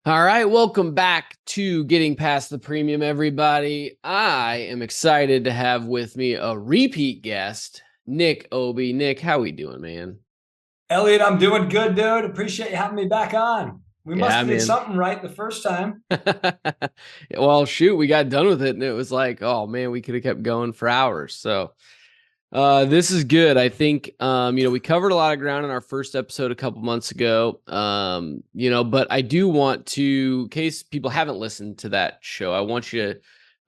All right, welcome back to Getting Past the Premium, everybody. I am excited to have with me a repeat guest, Nick Aube. Nick, how we doing, man? Elliot, I'm doing good, dude. Appreciate you having me back on. We must Yeah, have did man. something right the first time. Well, shoot, we got done with it and it was like, oh man, we could have kept going for hours. So, this is good. I think, we covered a lot of ground in our first episode a couple months ago. But I do want to, in case people haven't listened to that show, I want you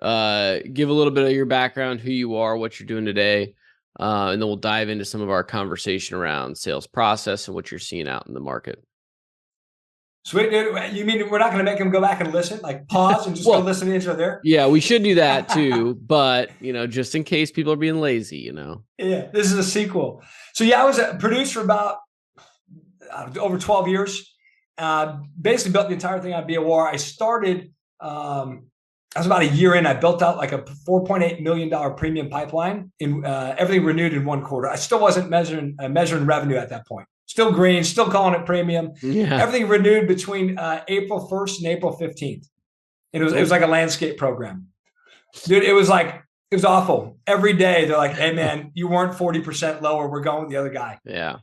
to give a little bit of your background, who you are, what you're doing today. And then we'll dive into some of our conversation around sales process and what you're seeing out in the market. Sweet, dude. You mean we're not going to make them go back and listen? Like pause and just go Well, listen to each other? yeah, we should do that too, but just in case people are being lazy. Yeah, this is a sequel. So yeah, I was a producer for about over 12 years. Basically built the entire thing on BOR. I started, I was about a year in. I built out like a $4.8 million premium pipeline in everything renewed in one quarter. I still wasn't measuring revenue at that point. Still green, still calling it premium. Yeah. Everything renewed between April 1st and April 15th. And it was like a landscape program. Dude, it was awful. Every day they're like, hey man, you weren't 40% lower. We're going with the other guy. Yeah.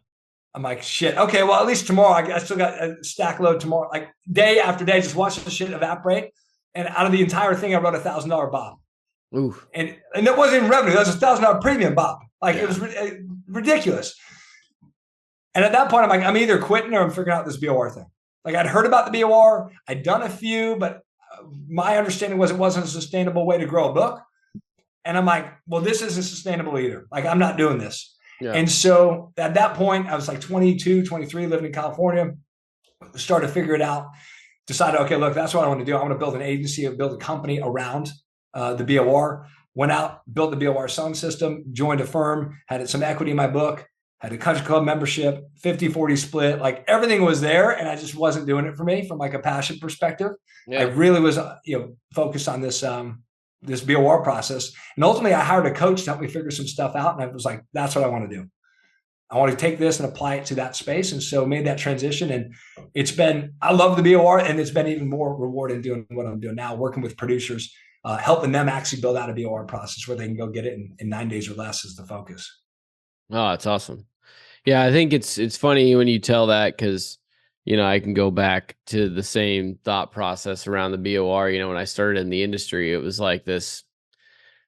I'm like, shit. Okay, well, at least tomorrow, I still got a stack load tomorrow. Like day after day, just watch the shit evaporate. And out of the entire thing, I wrote $1,000 BOP. Ooh. And it wasn't even revenue. That was $1,000 premium BOP. Like Yeah. it was ridiculous. And at that point, I'm like, I'm either quitting or I'm figuring out this BOR thing. Like I'd heard about the BOR. I'd done a few, but my understanding was it wasn't a sustainable way to grow a book. And I'm like, well, this isn't sustainable either. Like I'm not doing this. Yeah. And so at that point, I was like 22, 23, living in California, started to figure it out, decided, okay, look, that's what I want to do. I want to build an agency, build a company around the BOR. Went out, built the BOR selling system, joined a firm, had some equity in my book, had a country club membership, 50-40 split, like everything was there. And I just wasn't doing it for me from like a passion perspective. Yeah. I really was, focused on this, this BOR process. And ultimately I hired a coach to help me figure some stuff out. And I was like, that's what I want to do. I want to take this and apply it to that space. And so made that transition. And I love the BOR, and it's been even more rewarding doing what I'm doing now, working with producers, helping them actually build out a BOR process where they can go get it in 9 days or less is the focus. Oh, that's awesome. Yeah, I think it's funny when you tell that because, I can go back to the same thought process around the BOR. When I started in the industry, it was like this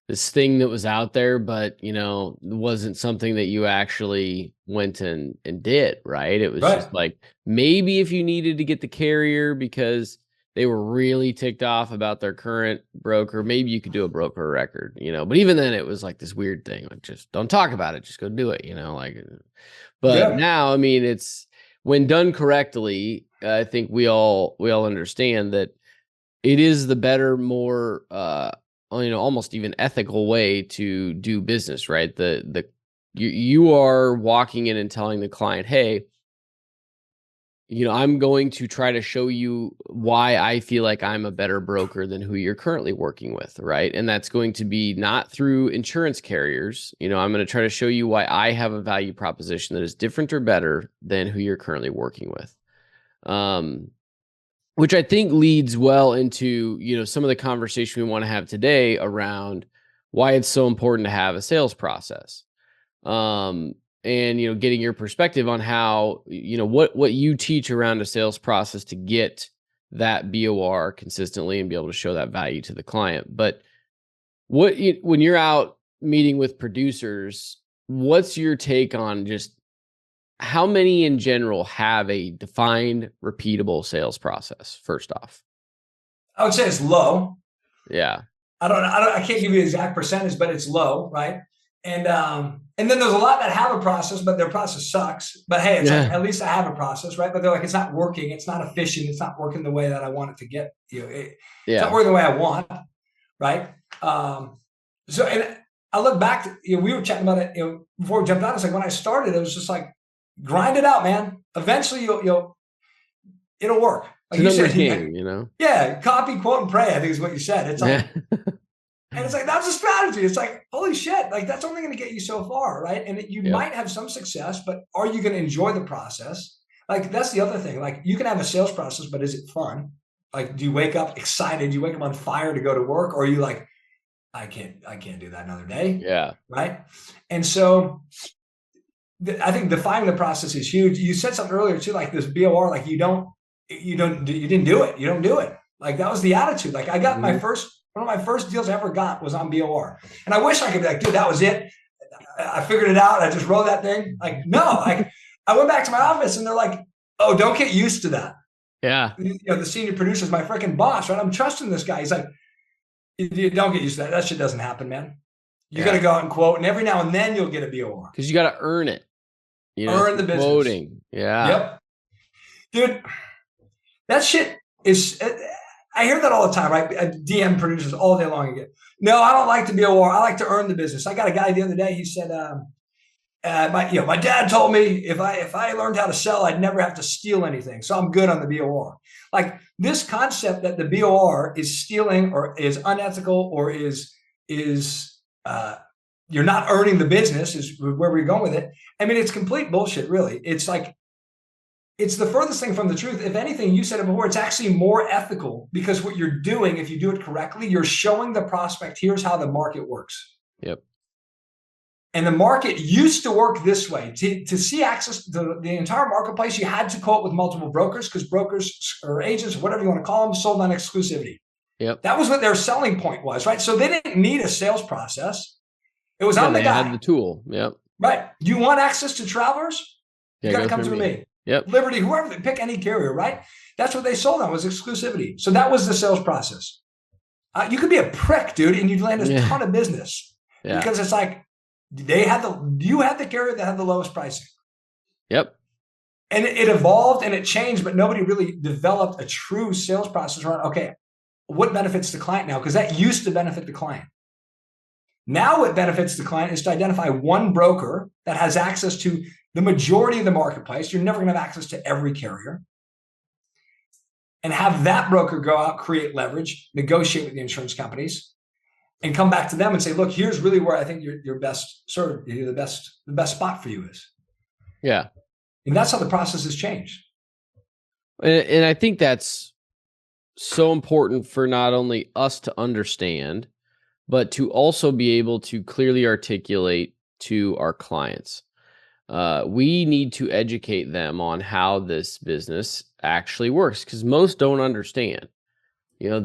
thing that was out there, but, it wasn't something that you actually went and did, right? It was just like maybe if you needed to get the carrier because they were really ticked off about their current broker, maybe you could do a broker record, but even then it was like this weird thing, like just don't talk about it, just go do it, but now, it's when done correctly, I think we all understand that it is the better, more, almost even ethical way to do business, right? You are walking in and telling the client, hey, I'm going to try to show you why I feel like I'm a better broker than who you're currently working with, right? And that's going to be not through insurance carriers. I'm going to try to show you why I have a value proposition that is different or better than who you're currently working with. Which I think leads well into, some of the conversation we want to have today around why it's so important to have a sales process. And, getting your perspective on how, what you teach around a sales process to get that BOR consistently and be able to show that value to the client. But when you're out meeting with producers, what's your take on just how many in general have a defined, repeatable sales process? First off, I would say it's low. Yeah. I can't give you an exact percentage, but it's low, right? And then there's a lot that have a process, but their process sucks. But hey, it's like, at least I have a process, right? But they're like, it's not working. It's not efficient. It's not working the way that I want it to get. It's not working the way I want, right? So, and I look back to, we were chatting about it, before we jumped on. It's like when I started, it was just like, grind it out, man. Eventually, it'll work. Like it's a numbers game, Yeah, copy, quote, and pray, I think is what you said. It's like, and it's like, that's a strategy. It's like, holy shit, like that's only going to get you so far, right? And you might have some success, but are you going to enjoy the process? Like that's the other thing. Like you can have a sales process, but is it fun? Like, do you wake up excited? Do you wake up on fire to go to work? Or are you like, I can't do that another day. Yeah. Right. And so I think defining the process is huge. You said something earlier too, like this BOR, like you didn't do it. You don't do it. Like that was the attitude. Like I got one of my first deals I ever got was on BOR. And I wish I could be like, dude, that was it. I figured it out. I just wrote that thing. Like, no, I went back to my office and they're like, oh, don't get used to that. Yeah. You know, the senior producer is my freaking boss, right? I'm trusting this guy. He's like, you don't get used to that. That shit doesn't happen, man. You got to go out and quote, and every now and then you'll get a BOR. Because you got to earn it. You know, earn the business. Quoting. Yeah. Yep. Dude, that shit is, I hear that all the time, right? DM producers all day long again. No, I don't like the BOR. I like to earn the business. I got a guy the other day. He said, my dad told me if I learned how to sell, I'd never have to steal anything. So I'm good on the BOR. Like this concept that the BOR is stealing or is unethical or is you're not earning the business is where we're going with it. I mean, it's complete bullshit, really. It's like, it's the furthest thing from the truth. If anything, you said it before, it's actually more ethical because what you're doing, if you do it correctly, you're showing the prospect, here's how the market works. Yep. And the market used to work this way. To see access to the entire marketplace, you had to quote with multiple brokers because brokers or agents, whatever you want to call them, sold on exclusivity. Yep. That was what their selling point was, right? So they didn't need a sales process. It was on the guy. They had the tool. Yep. Right. You want access to travelers? You got to come through me. Yep. Liberty, whoever, pick any carrier, right? That's what they sold on was exclusivity. So that was the sales process. You could be a prick, dude, and you'd land a ton of business because it's like you had the carrier that had the lowest pricing. Yep. And it evolved and it changed, but nobody really developed a true sales process around, okay, what benefits the client now? Because that used to benefit the client. Now what benefits the client is to identify one broker that has access to the majority of the marketplace. You're never going to have access to every carrier. And have that broker go out, create leverage, negotiate with the insurance companies, and come back to them and say, look, here's really where I think you're best served, the best spot for you is. Yeah. And that's how the process has changed. And I think that's so important for not only us to understand, but to also be able to clearly articulate to our clients. We need to educate them on how this business actually works because most don't understand. You know,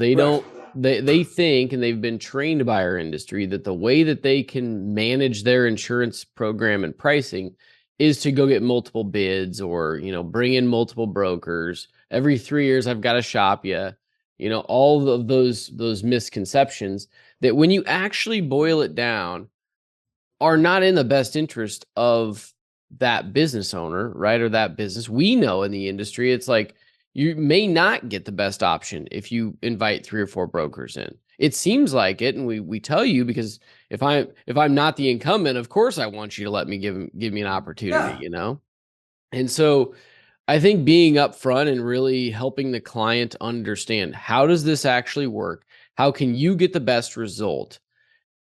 they think, and they've been trained by our industry, that the way that they can manage their insurance program and pricing is to go get multiple bids or, you know, bring in multiple brokers. Every 3 years, I've got to shop you. You know, all of those misconceptions that when you actually boil it down are not in the best interest of that business owner, right? Or that business. We know in the industry, it's like you may not get the best option if you invite 3 or 4 brokers in. It seems like it, and we tell you because if I'm not the incumbent, of course I want you to let me give me an opportunity, you know? And so I think being upfront and really helping the client understand, how does this actually work? How can you get the best result?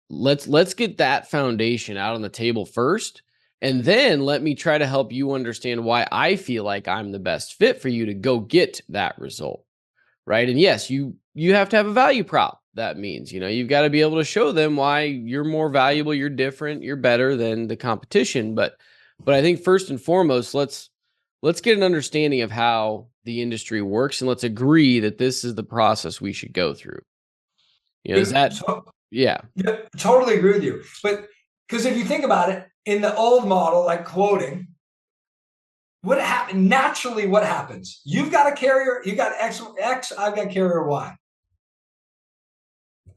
Let's get that foundation out on the table first. And then let me try to help you understand why I feel like I'm the best fit for you to go get that result. Right. And yes, you have to have a value prop. That means, you know, you've got to be able to show them why you're more valuable, you're different, you're better than the competition. But I think first and foremost, let's get an understanding of how the industry works and let's agree that this is the process we should go through. You know, is that yeah, totally agree with you. But because if you think about it, in the old model, like quoting, what happened naturally? What happens? You've got a carrier, you got X, I've got carrier Y.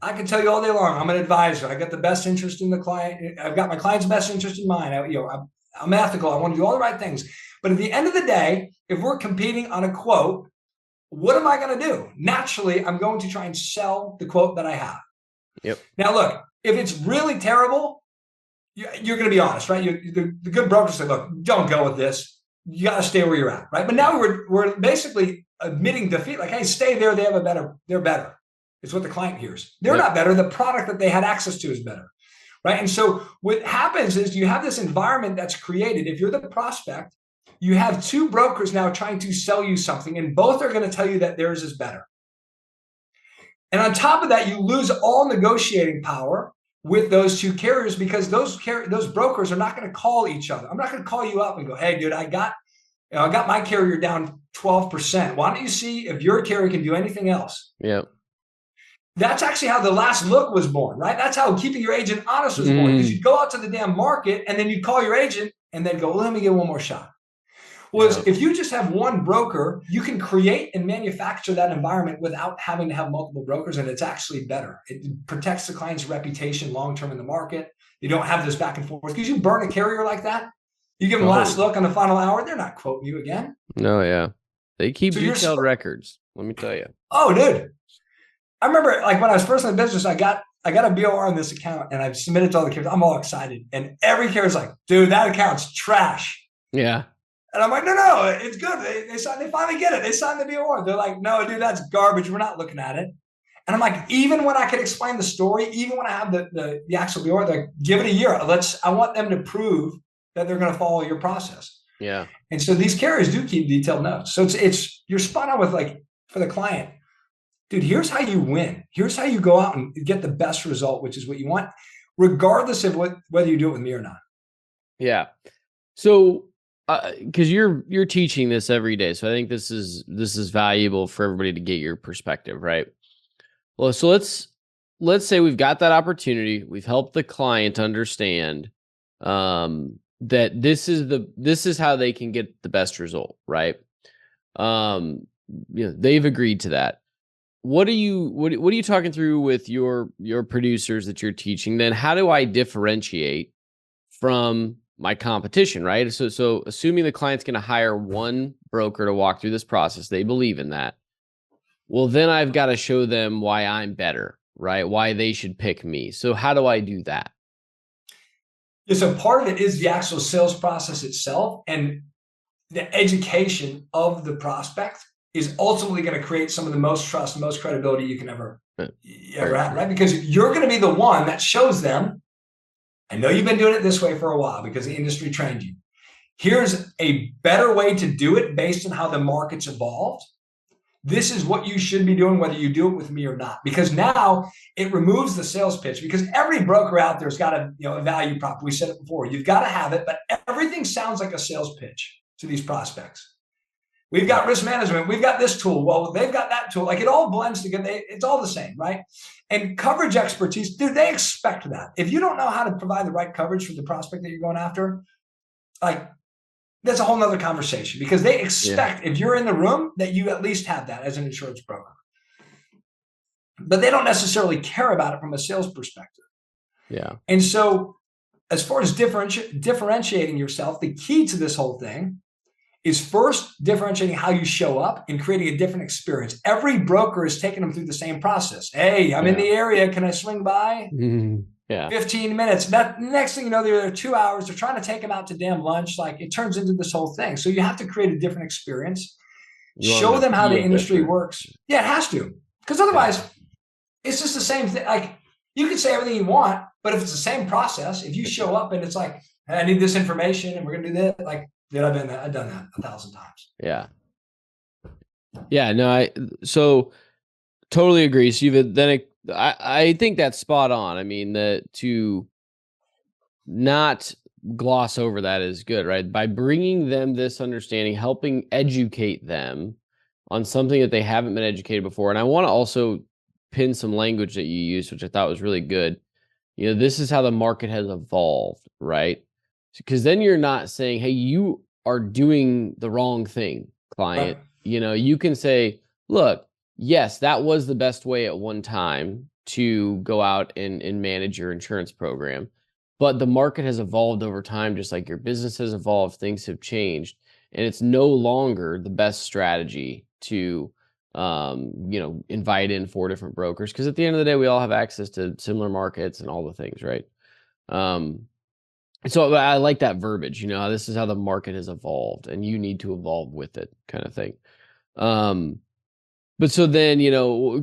I can tell you all day long, I'm an advisor. I got the best interest in the client. I've got my client's best interest in mind. I'm ethical. I want to do all the right things. But at the end of the day, if we're competing on a quote, what am I going to do? Naturally, I'm going to try and sell the quote that I have. Yep. Now, look, if it's really terrible, you're going to be honest, right? The good brokers say, look, don't go with this. You got to stay where you're at, right? But now we're basically admitting defeat. Like, hey, stay there. They're better. It's what the client hears. They're not better. The product that they had access to is better, right? And so what happens is you have this environment that's created. If you're the prospect, you have 2 brokers now trying to sell you something, and both are going to tell you that theirs is better. And on top of that, you lose all negotiating power with those two carriers, because those brokers are not going to call each other. I'm not going to call you up and go, hey, dude, I got my carrier down 12%. Why don't you see if your carrier can do anything else? Yeah. That's actually how the last look was born, right? That's how keeping your agent honest was born, because you'd go out to the damn market and then you'd call your agent and then go, let me get one more shot. Was if you just have one broker, you can create and manufacture that environment without having to have multiple brokers, and it's actually better. It protects the client's reputation long-term in the market. You don't have this back and forth, because you burn a carrier like that, you give them last look on the final hour, they're not quoting you again. No, yeah. They keep detailed records, let me tell you. Oh, dude. I remember, like, when I was first in the business, I got a BOR on this account and I've submitted to all the carriers. I'm all excited. And every carrier's like, dude, that account's trash. Yeah. And I'm like, no, it's good. They finally get it. They signed the BOR. They're like, no, dude, that's garbage. We're not looking at it. And I'm like, even when I could explain the story, even when I have the actual BOR, they're like, give it a year. I want them to prove that they're going to follow your process. Yeah. And so these carriers do keep detailed notes. So you're spot on with, like, for the client, dude, here's how you win. Here's how you go out and get the best result, which is what you want, regardless of whether you do it with me or not. Yeah. So, because you're teaching this every day, so I think this is valuable for everybody to get your perspective, right? Well, so let's say we've got that opportunity, we've helped the client understand that this is how they can get the best result, right? They've agreed to that. What are you talking through with your producers that you're teaching? Then how do I differentiate from my competition, right? So assuming the client's going to hire one broker to walk through this process, they believe in that. Well, then I've got to show them why I'm better, right? Why they should pick me. So how do I do that? Yeah, so part of it is the actual sales process itself, and the education of the prospect is ultimately going to create some of the most trust, most credibility you can ever have, right? Because you're going to be the one that shows them, I know you've been doing it this way for a while because the industry trained you. Here's a better way to do it based on how the market's evolved. This is what you should be doing, whether you do it with me or not, because now it removes the sales pitch, because every broker out there's got a value prop. We said it before, you've got to have it, but everything sounds like a sales pitch to these prospects. We've got risk management. We've got this tool. Well, they've got that tool. Like, it all blends together. It's all the same, right? And coverage expertise, dude, they expect that. If you don't know how to provide the right coverage for the prospect that you're going after, like, that's a whole nother conversation, because they expect if you're in the room that you at least have that as an insurance broker. But they don't necessarily care about it from a sales perspective. Yeah. And so as far as differentiating yourself, the key to this whole thing is first differentiating how you show up and creating a different experience. Every broker is taking them through the same process. Hey, I'm in the area. Can I swing by? 15 minutes. That next thing you know, they're there 2 hours. They're trying to take them out to damn lunch. Like, it turns into this whole thing. So you have to create a different experience. Show them how the industry works. Yeah, it has to. Because otherwise, it's just the same thing. Like, you can say everything you want, but if it's the same process, if you show up and it's like, hey, I need this information and we're going to do that, like, dude, I've done that 1,000 times. Yeah. Yeah. No, so totally agree. So I think that's spot on. I mean, to not gloss over that is good, right? By bringing them this understanding, helping educate them on something that they haven't been educated before. And I want to also pin some language that you used, which I thought was really good. This is how the market has evolved, right? Because then you're not saying, hey, you are doing the wrong thing, client. Right. You can say, look, yes, that was the best way at one time to go out and manage your insurance program. But the market has evolved over time, just like your business has evolved, things have changed. And it's no longer the best strategy to, invite in 4 different brokers. Because at the end of the day, we all have access to similar markets and all the things, right? So I like that verbiage, this is how the market has evolved and you need to evolve with it, kind of thing. But so then,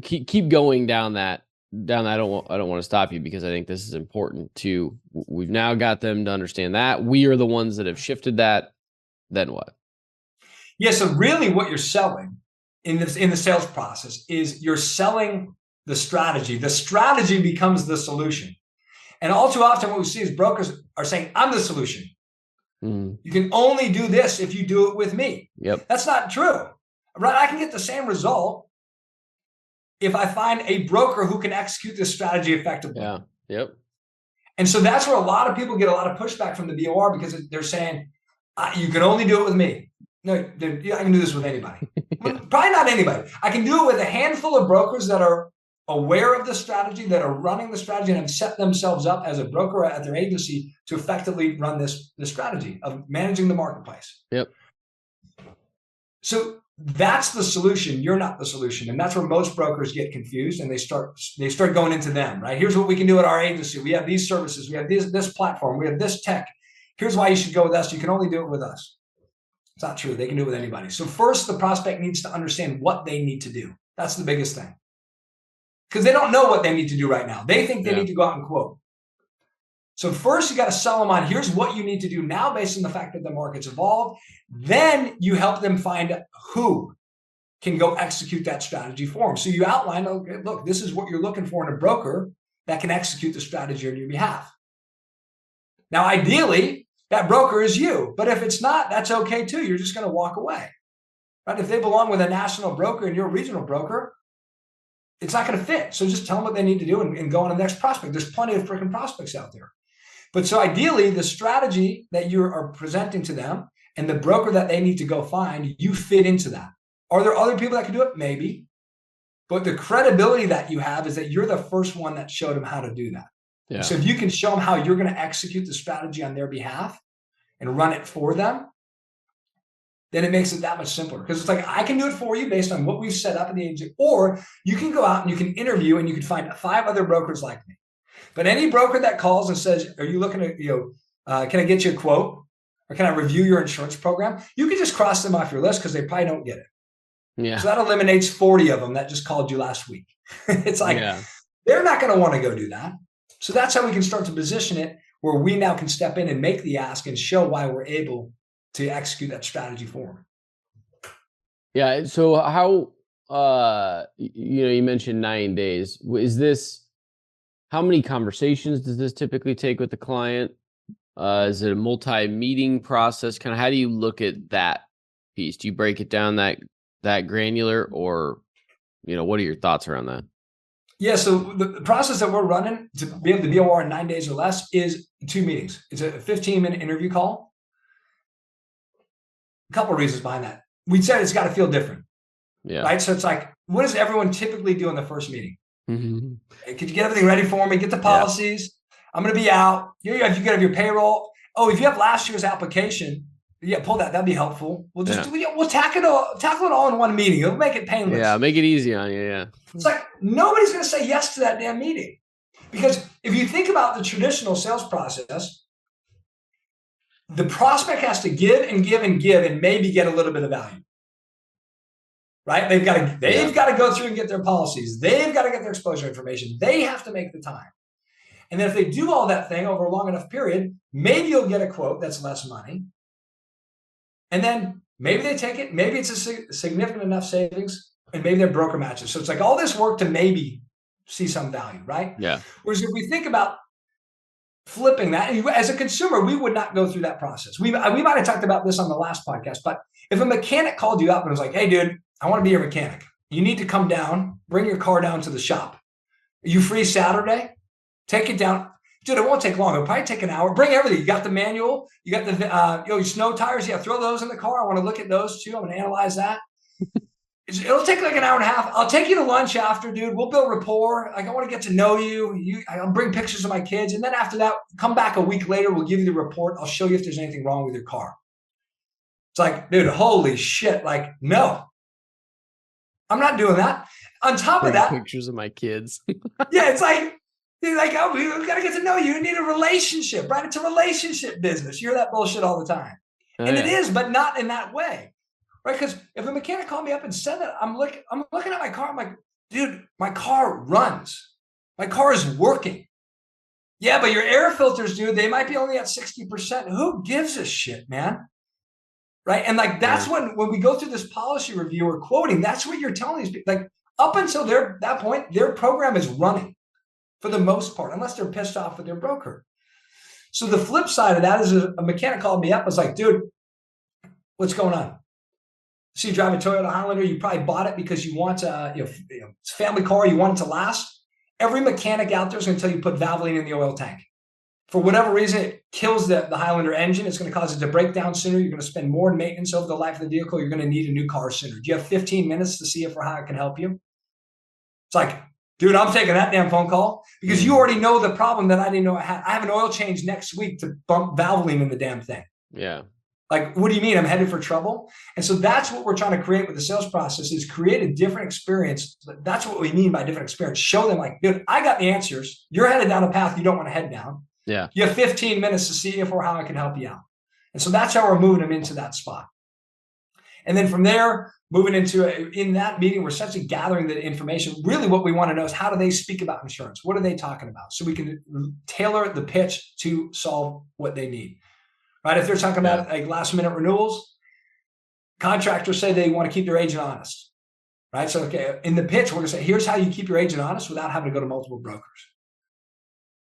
keep going down that. I don't want to stop you, because I think this is important too. We've now got them to understand that we are the ones that have shifted that. Then what? Yeah. So really what you're selling in the sales process is you're selling the strategy. The strategy becomes the solution. And all too often what we see is brokers are saying, I'm the solution. You can only do this if you do it with me. Yep. That's not true. Right? I can get the same result if I find a broker who can execute this strategy effectively. Yeah. Yep. And so that's where a lot of people get a lot of pushback from the BOR, because they're saying, you can only do it with me. No, I can do this with anybody. Probably not anybody. I can do it with a handful of brokers that are aware of the strategy, that are running the strategy, and have set themselves up as a broker at their agency to effectively run this strategy of managing the marketplace. Yep. So that's the solution. You're not the solution. And that's where most brokers get confused, and they start going into them, right? Here's what we can do at our agency. We have these services. We have this platform. We have this tech. Here's why you should go with us. You can only do it with us. It's not true. They can do it with anybody. So first, the prospect needs to understand what they need to do. That's the biggest thing. Because they don't know what they need to do right now. They think they need to go out and quote. So first, you got to sell them on, here's what you need to do now based on the fact that the market's evolved. Then you help them find who can go execute that strategy for them. So you outline, okay, look, this is what you're looking for in a broker that can execute the strategy on your behalf. Now, ideally, that broker is you. But if it's not, that's okay too. You're just going to walk away. Right? If they belong with a national broker and you're a regional broker, it's not going to fit. So just tell them what they need to do and go on to the next prospect. There's plenty of freaking prospects out there. But so ideally, the strategy that you are presenting to them and the broker that they need to go find, you fit into that. Are there other people that can do it? Maybe. But the credibility that you have is that you're the first one that showed them how to do that. Yeah. So if you can show them how you're going to execute the strategy on their behalf and run it for them, then it makes it that much simpler. Because it's like, I can do it for you based on what we've set up in the agency, or you can go out and you can interview and you can find 5 other brokers like me. But any broker that calls and says, are you looking at, can I get you a quote? Or can I review your insurance program? You can just cross them off your list because they probably don't get it. Yeah. So that eliminates 40 of them that just called you last week. It's like, they're not going to want to go do that. So that's how we can start to position it, where we now can step in and make the ask and show why we're able to execute that strategy for them. Yeah. So how, you mentioned 9 days. Is this, how many conversations does this typically take with the client? Is it a multi-meeting process? Kind of, how do you look at that piece? Do you break it down that granular, or, what are your thoughts around that? Yeah. So the process that we're running to be able to BOR in 9 days or less is 2 meetings. It's a 15-minute interview call. A couple of reasons behind that. We said it's got to feel different. Yeah. Right. So it's like, what does everyone typically do in the first meeting? Mm-hmm. Hey, could you get everything ready for me? Get the policies. I'm going to be out. If you have your payroll. Oh, if you have last year's application, pull that. That'd be helpful. We'll just we'll tackle it all in one meeting. It'll make it painless. Yeah, make it easy on you. Yeah. It's like nobody's going to say yes to that damn meeting, because if you think about the traditional sales process, the prospect has to give and give and give and maybe get a little bit of value. Right? They've got to go through and get their policies. They've got to get their exposure information. They have to make the time. And then if they do all that thing over a long enough period, maybe you'll get a quote that's less money. And then maybe they take it. Maybe it's a significant enough savings, and maybe their broker matches. So it's like all this work to maybe see some value, right? Yeah. Whereas if we think about flipping that, and as a consumer, we would not go through that process. We might have talked about this on the last podcast, but if a mechanic called you up and was like, hey, dude, I want to be your mechanic. You need to come down, bring your car down to the shop. Are you free Saturday? Take it down. Dude, it won't take long. It'll probably take an hour. Bring everything. You got the manual. You got the your snow tires. Yeah, throw those in the car. I want to look at those too. I'm going to analyze that. It'll take like an hour and a half. I'll take you to lunch after, dude. We'll build rapport. Like, I want to get to know you. I'll bring pictures of my kids. And then after that, come back a week later. We'll give you the report. I'll show you if there's anything wrong with your car. It's like, dude, holy shit. Like, no, I'm not doing that. On top of that, pictures of my kids. Yeah, it's like, oh, we got to get to know you. You need a relationship, right? It's a relationship business. You hear that bullshit all the time. And it is, but not in that way, right? Because if a mechanic called me up and said that, I'm looking at my car. I'm like, dude, my car runs. My car is working. Yeah, but your air filters, dude, they might be only at 60%. Who gives a shit, man? Right? And like, that's when we go through this policy review or quoting, that's what you're telling these people. Like, up until that point, their program is running for the most part, unless they're pissed off with their broker. So the flip side of that is a mechanic called me up, was like, dude, what's going on? So you drive a Toyota Highlander, you probably bought it because you want it's a family car, you want it to last. Every mechanic out there is going to tell you put Valvoline in the oil tank. For whatever reason, it kills the Highlander engine. It's going to cause it to break down sooner. You're going to spend more in maintenance over the life of the vehicle. You're going to need a new car sooner. Do you have 15 minutes to see if or how I can help you? It's like, dude, I'm taking that damn phone call because you already know the problem that I didn't know I had. I have an oil change next week to bump Valvoline in the damn thing. Yeah. Like, what do you mean? I'm headed for trouble? And so that's what we're trying to create with the sales process, is create a different experience. That's what we mean by different experience. Show them like, dude, I got the answers. You're headed down a path you don't want to head down. Yeah. You have 15 minutes to see if or how I can help you out. And so that's how we're moving them into that spot. And then from there, moving into in that meeting, we're essentially gathering the information. Really what we want to know is, how do they speak about insurance? What are they talking about? So we can tailor the pitch to solve what they need. Right? If they're talking about like last minute renewals, contractors say they want to keep their agent honest. Right? So okay, in the pitch, we're going to say, here's how you keep your agent honest without having to go to multiple brokers.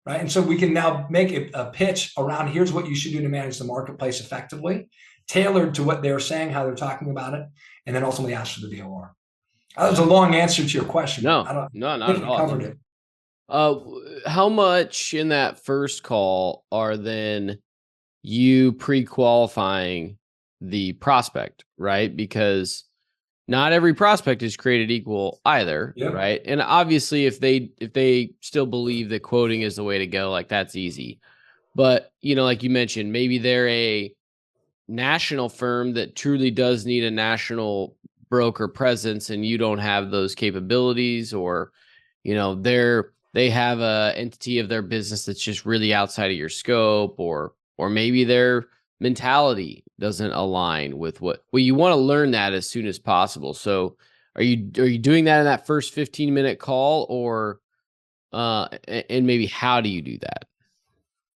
Right? And so we can now make a pitch around, here's what you should do to manage the marketplace effectively, tailored to what they're saying, how they're talking about it, and then ultimately ask for the BOR. That was a long answer to your question. No, not at all. Covered it. How much in that first call are then you pre-qualifying the prospect, right? Because not every prospect is created equal either, right? And obviously if they still believe that quoting is the way to go, like that's easy. But, like you mentioned, maybe they're a national firm that truly does need a national broker presence and you don't have those capabilities, or, they have a entity of their business that's just really outside of your scope, or maybe their mentality doesn't align with what you want to learn that as soon as possible. So are you doing that in that first 15-minute call, or and maybe how do you do that?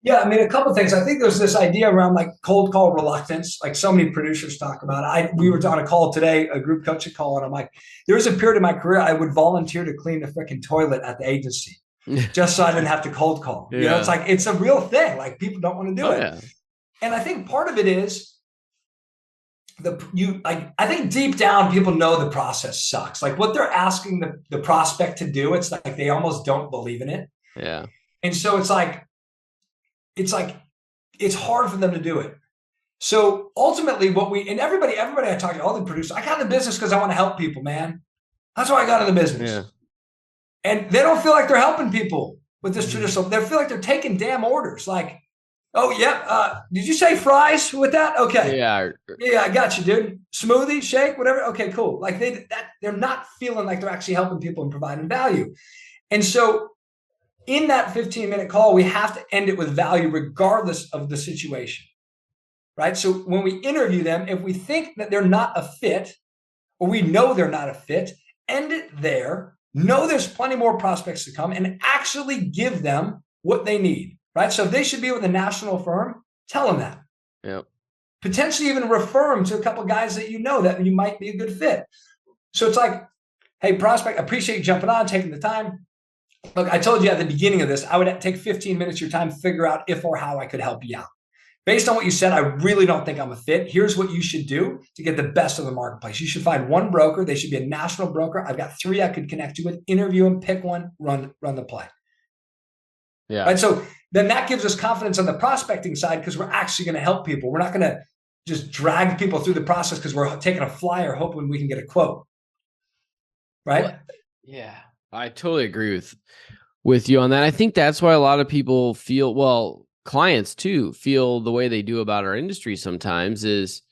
Yeah, I mean, a couple of things. I think there's this idea around like cold call reluctance, like so many producers talk about. We were on a call today, a group coaching call, and I'm like, there was a period in my career I would volunteer to clean the freaking toilet at the agency just so I didn't have to cold call. It's like, it's a real thing. Like, people don't want to do it. Yeah. And I think part of it is I think deep down people know the process sucks. Like what they're asking the prospect to do, it's like they almost don't believe in it. Yeah. And so it's hard for them to do it. So ultimately and everybody I talk to, all the producers, I got in the business because I want to help people, man. That's why I got in the business. Yeah. And they don't feel like they're helping people with this traditional. They feel like they're taking damn orders. Like, oh yeah, did you say fries with that? Okay. Yeah, I got you, dude. Smoothie, shake, whatever. Okay, cool. Like they're not feeling like they're actually helping people and providing value. And so in that 15-minute call, we have to end it with value regardless of the situation, right? So when we interview them, if we think that they're not a fit, or we know they're not a fit, end it there. Know there's plenty more prospects to come, and actually give them what they need, right? So if they should be with a national firm, tell them that. Yep. Potentially even refer them to a couple of guys that you know that you might be a good fit. So it's like, hey, prospect, I appreciate you jumping on, taking the time. Look, I told you at the beginning of this, I would take 15 minutes of your time to figure out if or how I could help you out. Based on what you said, I really don't think I'm a fit. Here's what you should do to get the best of the marketplace. You should find one broker. They should be a national broker. I've got 3 I could connect you with. Interview them, pick one, run the play. Yeah. Right. So then that gives us confidence on the prospecting side, because we're actually going to help people. We're not going to just drag people through the process because we're taking a flyer hoping we can get a quote. Right. Well, yeah, I totally agree with you on that. I think that's why a lot of people feel, well, clients too feel the way they do about our industry sometimes, is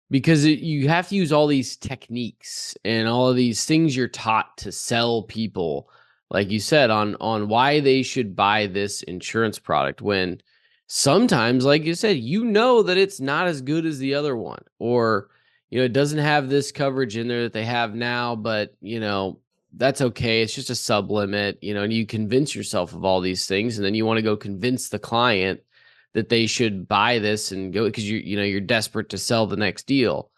because you have to use all these techniques and all of these things you're taught to sell people, like you said, on why they should buy this insurance product, when sometimes, like you said, that it's not as good as the other one, or it doesn't have this coverage in there that they have now, but that's okay. It's just a sub limit, and you convince yourself of all these things, and then you want to go convince the client that they should buy this and go, because you're desperate to sell the next deal,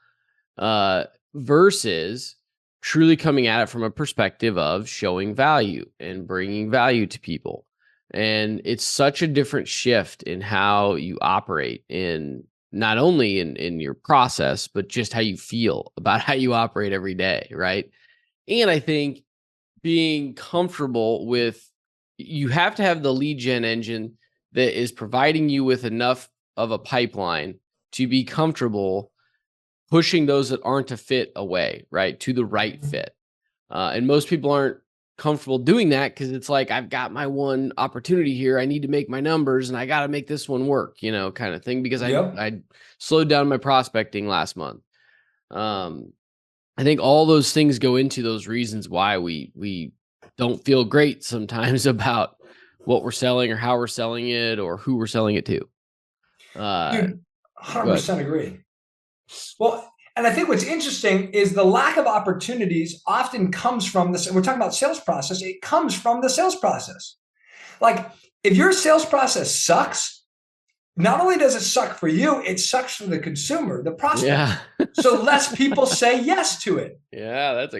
versus truly coming at it from a perspective of showing value and bringing value to people. And it's such a different shift in how you operate, in not only in your process, but just how you feel about how you operate every day, right? And I think being comfortable with, you have to have the lead gen engine that is providing you with enough of a pipeline to be comfortable pushing those that aren't a fit away, right, to the right fit. And most people aren't comfortable doing that because it's like, I've got my one opportunity here. I need to make my numbers and I got to make this one work, kind of thing, because Yep. I slowed down my prospecting last month. I think all those things go into those reasons why we don't feel great sometimes about what we're selling or how we're selling it or who we're selling it to. Dude, Good. 100% agree. Well, and I think what's interesting is the lack of opportunities often comes from this. We're talking about sales process. It comes from the sales process. Like if your sales process sucks, not only does it suck for you, it sucks for the consumer, the prospect. Yeah. So less people say yes to it. Yeah, that's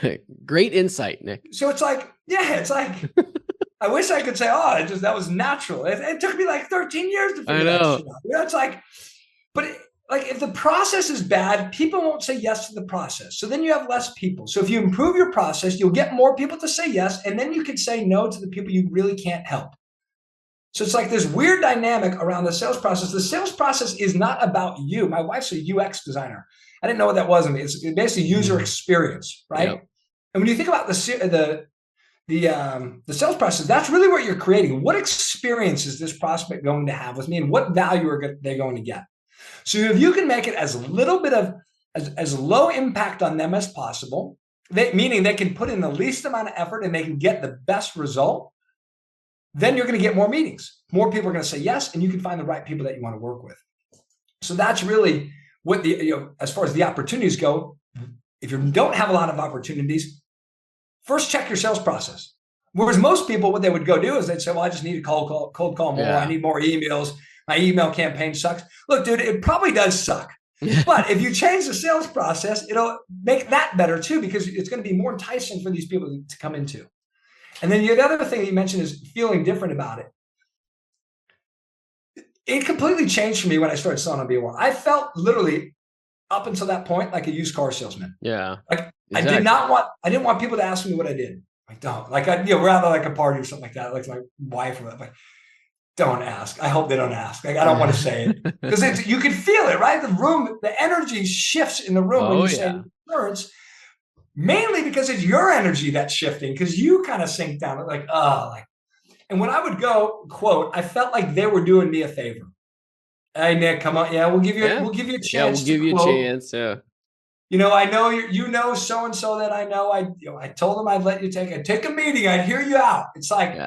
a great insight, Nick. So it's like, I wish I could say, oh, that was natural. It took me like 13 years to I figure that know. shit out. It's like, but like if the process is bad, people won't say yes to the process. So then you have less people. So if you improve your process, you'll get more people to say yes, and then you can say no to the people you really can't help. So it's like this weird dynamic around the sales process. The sales process is not about you. My wife's a UX designer. I didn't know what that was. I mean, it's basically user experience, right? Yep. And when you think about the sales process, that's really what you're creating. What experience is this prospect going to have with me, and what value are they going to get? So if you can make it as little bit of as low impact on them as possible, meaning they can put in the least amount of effort and they can get the best result, then you're going to get more meetings. More people are going to say yes, and you can find the right people that you want to work with. So that's really what as far as the opportunities go. If you don't have a lot of opportunities, first check your sales process. Whereas most people, what they would go do is they'd say, well, I just need to cold call more. Yeah. I need more emails. My email campaign sucks. Look, dude, it probably does suck. But if you change the sales process, it'll make that better too, because it's going to be more enticing for these people to come into. And then the other thing that you mentioned is feeling different about it. It completely changed for me when I started selling on BOR. I felt literally up until that point like a used car salesman. Yeah. Like exactly. I didn't want people to ask me what I did. Like, don't. Like, we're out at like a party or something like that. Like my wife or like, don't ask. I hope they don't ask. Like, I don't want to say it because you can feel it, right? The room, the energy shifts in the room when you say insurance, mainly because it's your energy that's shifting because you kind of sink down. Like, and when I would go, quote, I felt like they were doing me a favor. Hey, Nick, come on. Yeah, we'll give you a chance. Yeah, we'll give you a chance. Yeah. I know you know so-and-so that I know. I told them I'd let you take a meeting. I'd hear you out. It's like,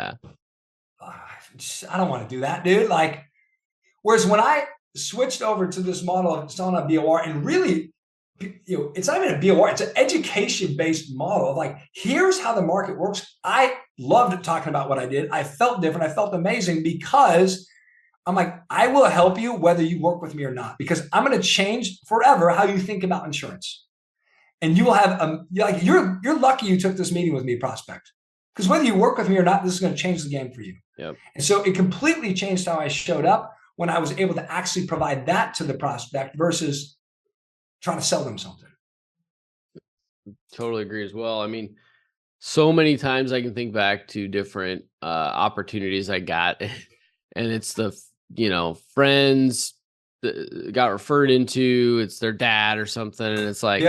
I don't want to do that, dude. Like, whereas when I switched over to this model of selling on BOR, and really, it's not even a BOR, it's an education-based model of like, here's how the market works. I loved talking about what I did. I felt different. I felt amazing because I'm like, I will help you whether you work with me or not, because I'm going to change forever how you think about insurance. And you will have, you're lucky you took this meeting with me, prospect, because whether you work with me or not, this is going to change the game for you. Yep. And so it completely changed how I showed up when I was able to actually provide that to the prospect versus trying to sell them something. Totally agree as well. I mean, so many times I can think back to different opportunities I got, and it's the friends that got referred into, it's their dad or something, and it's like,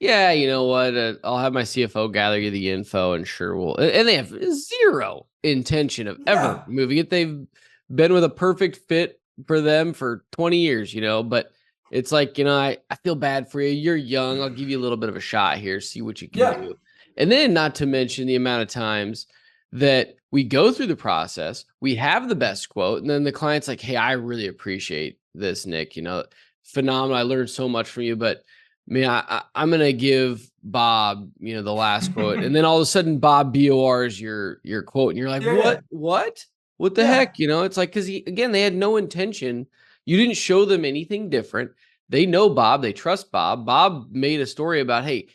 yeah, you know what? I'll have my CFO gather you the info, and sure we'll. And they have zero intention of ever moving it. They've been with a perfect fit for them for 20 years, but it's like, I feel bad for you. You're young. I'll give you a little bit of a shot here, see what you can do. And then not to mention the amount of times that we go through the process, we have the best quote, and then the client's like, hey, I really appreciate this, Nick, phenomenal. I learned so much from you, but man, I'm going to give Bob, the last quote. And then all of a sudden Bob BOR is your quote. And you're like, what the heck? It's like, cause they had no intention. You didn't show them anything different. they know Bob, they trust Bob. Bob made a story about, hey,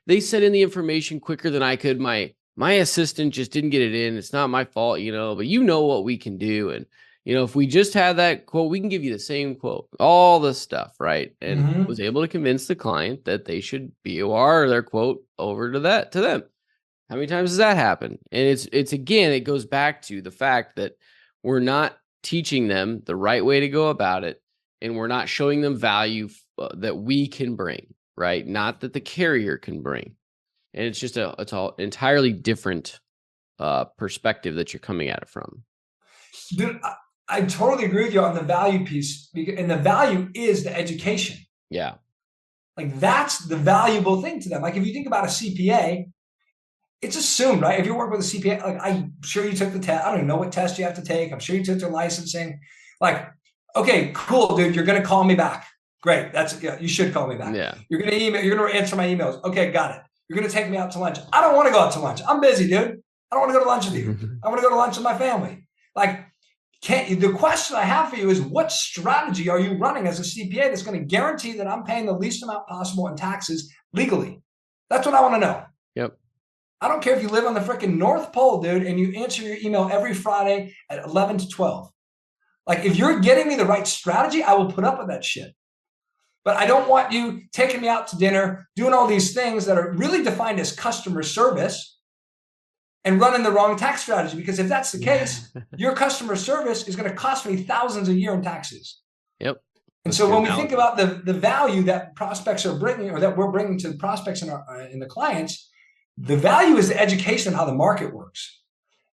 they sent in the information quicker than I could. My assistant just didn't get it in. It's not my fault, but you know what we can do. And, if we just have that quote, we can give you the same quote, all the stuff, right? And was able to convince the client that they should BOR their quote over to them. How many times does that happen? And it's again, it goes back to the fact that we're not teaching them the right way to go about it. And we're not showing them value that we can bring, right? Not that the carrier can bring. And it's just it's all entirely different perspective that you're coming at it from. Dude, I totally agree with you on the value piece, and the value is the education. Yeah. Like that's the valuable thing to them. Like if you think about a CPA, it's assumed, right? If you work with a CPA, like I'm sure you took the test. I don't even know what test you have to take. I'm sure you took their licensing. Like, okay, cool, dude. You're going to call me back. Great. You should call me back. Yeah. You're going to email. You're going to answer my emails. Okay, got it. You're going to take me out to lunch. I don't want to go out to lunch. I'm busy, dude. I don't want to go to lunch with you. I want to go to lunch with my family. Like, the question I have for you is, what strategy are you running as a CPA that's going to guarantee that I'm paying the least amount possible in taxes legally? That's what I want to know. Yep. I don't care if you live on the freaking North Pole, dude, and you answer your email every Friday at 11 to 12. Like, if you're getting me the right strategy, I will put up with that shit. But I don't want you taking me out to dinner, doing all these things that are really defined as customer service and running the wrong tax strategy. Because if that's the case, your customer service is going to cost me thousands a year in taxes. Yep. And so when we think about the value that prospects are bringing, or that we're bringing to the prospects and the clients, the value is the education of how the market works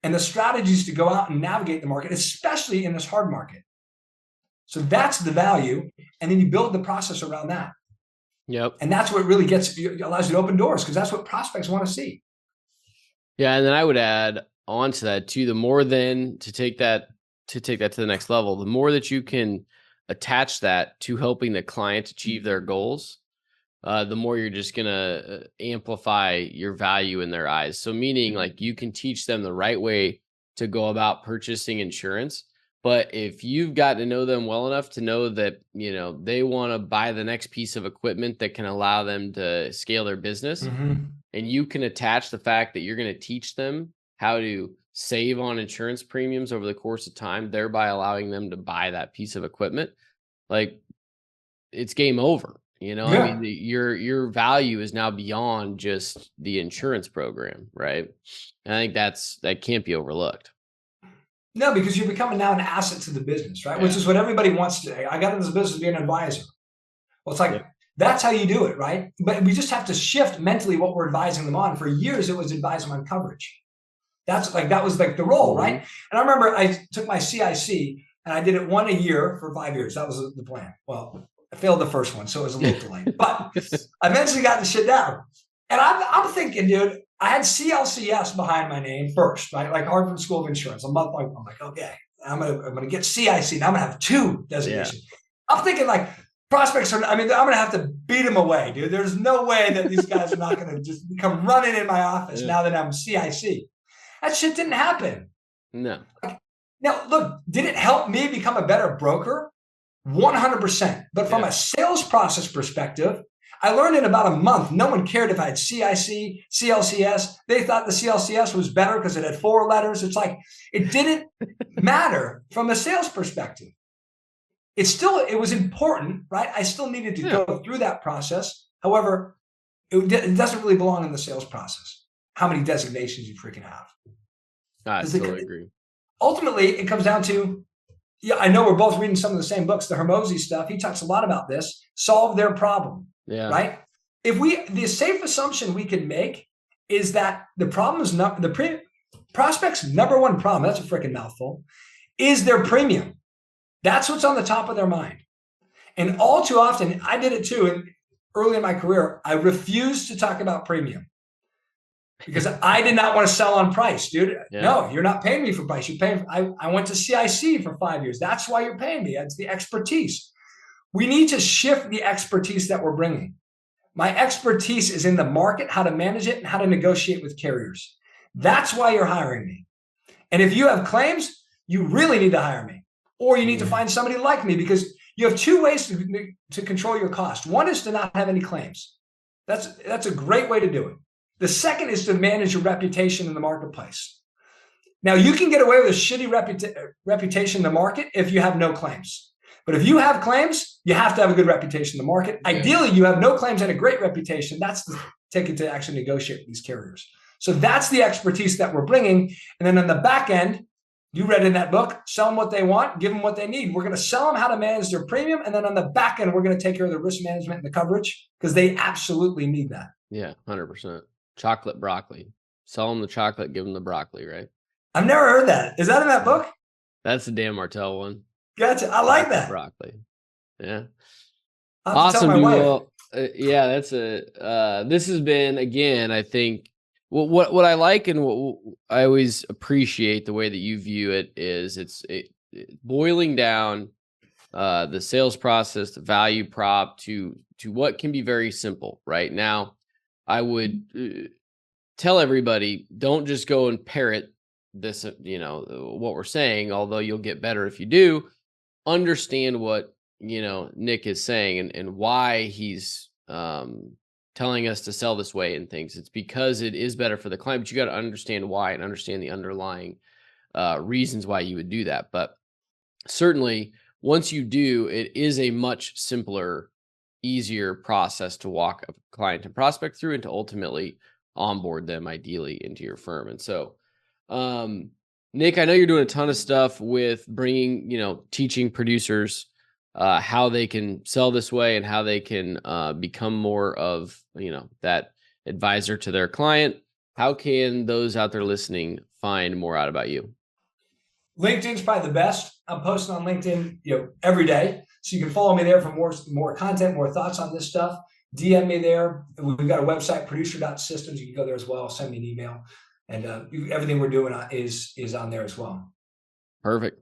and the strategies to go out and navigate the market, especially in this hard market. So that's the value. And then you build the process around that. Yep. And that's what really allows you to open doors, because that's what prospects want to see. Yeah. And then I would add on to that too, the more then to take that to the next level, the more that you can attach that to helping the client achieve their goals, the more you're just going to amplify your value in their eyes. So meaning, like, you can teach them the right way to go about purchasing insurance. But if you've got to know them well enough to know that, they want to buy the next piece of equipment that can allow them to scale their business, and you can attach the fact that you're going to teach them how to save on insurance premiums over the course of time, thereby allowing them to buy that piece of equipment, like, it's game over. I mean, your value is now beyond just the insurance program, right? And I think that can't be overlooked. No, because you're becoming now an asset to the business, right? Yeah. Which is what everybody wants to. I got into this business to be an advisor. Well, it's like, that's how you do it, right? But we just have to shift mentally what we're advising them on. For years, it was advise them on coverage. That was the role, right? And I remember I took my CIC and I did it one a year for 5 years. That was the plan. Well, I failed the first one, so it was a little delayed. But I eventually got the shit down. And I'm thinking, dude, I had CLCS behind my name first, right? Like Harvard School of Insurance. I'm like, okay, I'm gonna get CIC. Now I'm gonna have 2 designations. Yeah. I'm thinking, like, prospects I'm gonna have to beat them away, dude. There's no way that these guys are not gonna just come running in my office now that I'm CIC. That shit didn't happen. No. Now, look, did it help me become a better broker? 100%. But from a sales process perspective, I learned in about a month, no one cared if I had CIC, CLCS. They thought the CLCS was better because it had 4 letters. It's like, it didn't matter from a sales perspective. It was important, right? I still needed to go through that process. However, it doesn't really belong in the sales process. How many designations you freaking have. I totally agree. Ultimately, it comes down to, I know we're both reading some of the same books, the Hermosi stuff. He talks a lot about this. Solve their problem. Yeah. Right. The safe assumption we can make is that the problem is not the prospect's number one problem. That's a freaking mouthful. Is their premium. That's what's on the top of their mind. And all too often, I did it too. And early in my career, I refused to talk about premium because I did not want to sell on price, dude. Yeah. No, you're not paying me for price. You're paying. I went to CIC for 5 years. That's why you're paying me. It's the expertise. We need to shift the expertise that we're bringing. My expertise is in the market, how to manage it, and how to negotiate with carriers. That's why you're hiring me. And if you have claims, you really need to hire me, or you need to find somebody like me, because You have two ways to control your cost. One is to not have any claims. That's a great way to do it. The second is to manage your reputation in the marketplace. Now, you can get away with a shitty reputation in the market if you have no claims. But if you have claims, you have to have a good reputation in the market. Ideally, you have no claims and a great reputation. That's the ticket to actually negotiate with these carriers. So that's the expertise that we're bringing. And then on the back end, you read in that book, sell them what they want, give them what they need. We're going to sell them how to manage their premium. And then on the back end, we're going to take care of the risk management and the coverage because they absolutely need that. Yeah, 100%. Chocolate broccoli. Sell them the chocolate, give them the broccoli, right? I've never heard that. Is that in that book? That's the Dan Martell one. Gotcha. I like that. Broccoli. Yeah. Awesome. Well, yeah, that's this has been, again, I think, what I like and what I always appreciate the way that you view it is it's boiling down the sales process, the value prop to what can be very simple. Right now, I would tell everybody, don't just go and parrot this, what we're saying, although you'll get better if you do. Understand what, Nick is saying and why he's telling us to sell this way and things. It's because it is better for the client, but you got to understand why and understand the underlying reasons why you would do that. But certainly once you do, it is a much simpler, easier process to walk a client and prospect through and to ultimately onboard them ideally into your firm. And so, Nick, I know you're doing a ton of stuff with bringing, teaching producers how they can sell this way and how they can become more of, that advisor to their client. How can those out there listening find more out about you? LinkedIn's probably the best. I'm posting on LinkedIn, every day. So you can follow me there for more content, more thoughts on this stuff. DM me there. We've got a website, producer.systems. You can go there as well. Send me an email. And everything we're doing is on there as well. Perfect.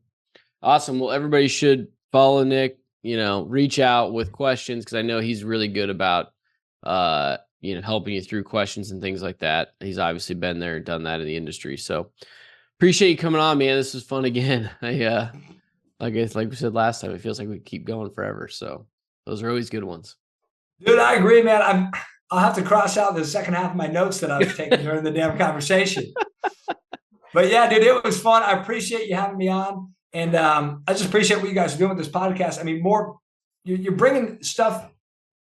Awesome. Well, everybody should follow Nick, reach out with questions because I know he's really good about, helping you through questions and things like that. He's obviously been there and done that in the industry. So appreciate you coming on, man. This was fun again. Like we said last time, it feels like we keep going forever. So those are always good ones. Dude, I agree, man. I'll have to cross out the second half of my notes that I was taking during the damn conversation. But yeah, dude, it was fun. I appreciate you having me on. And I just appreciate what you guys are doing with this podcast. I mean, you're bringing stuff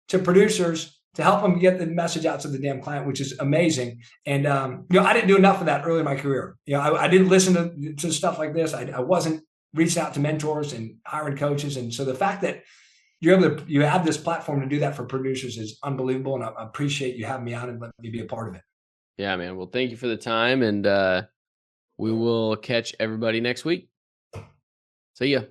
to producers to help them get the message out to the damn client, which is amazing. And, I didn't do enough of that early in my career. I didn't listen to stuff like this. I wasn't reaching out to mentors and hiring coaches. And so the fact that you have this platform to do that for producers is unbelievable. And I appreciate you having me on and letting me be a part of it. Yeah, man. Well, thank you for the time. And we will catch everybody next week. See ya.